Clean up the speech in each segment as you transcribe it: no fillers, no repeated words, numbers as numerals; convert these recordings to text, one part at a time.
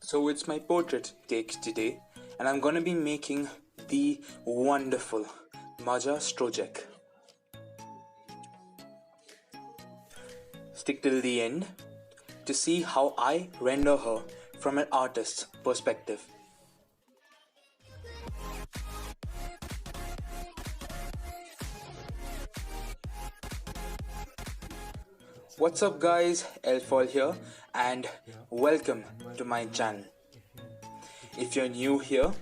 So it's my portrait take today, and I'm gonna be making the wonderful Maja Strojek. Stick till the end to see how I render her from an artist's perspective. What's up guys, Elfall here and welcome to my channel. If you're new here,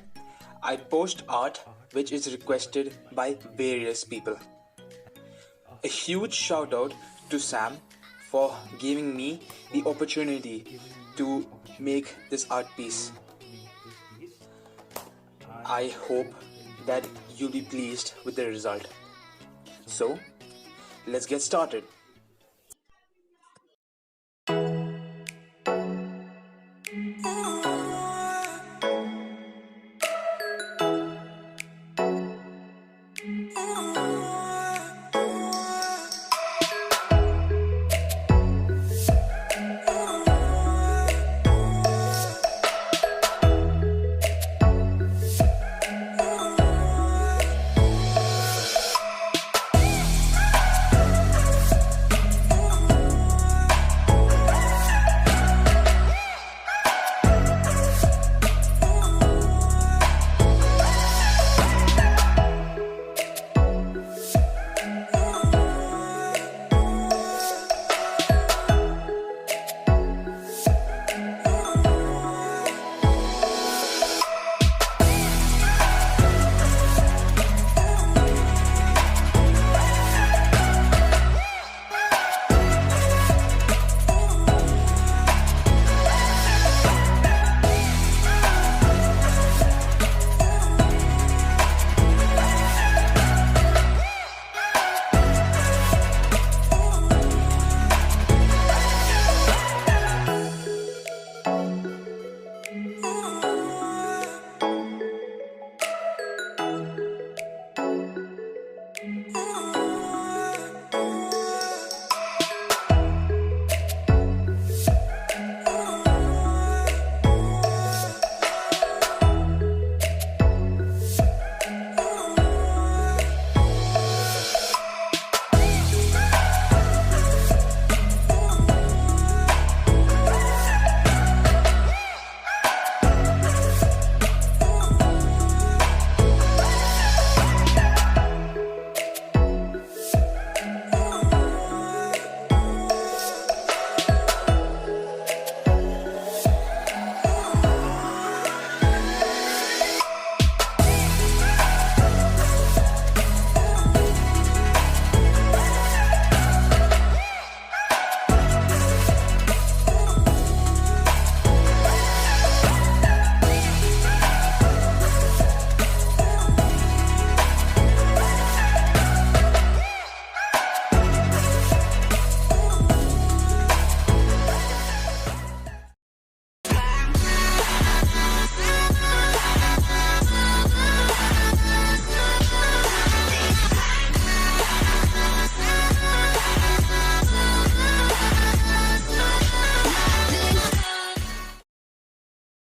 I post art which is requested by various people. A huge shout out to Sam for giving me the opportunity to make this art piece. I hope that you'll be pleased with the result. So, let's get started.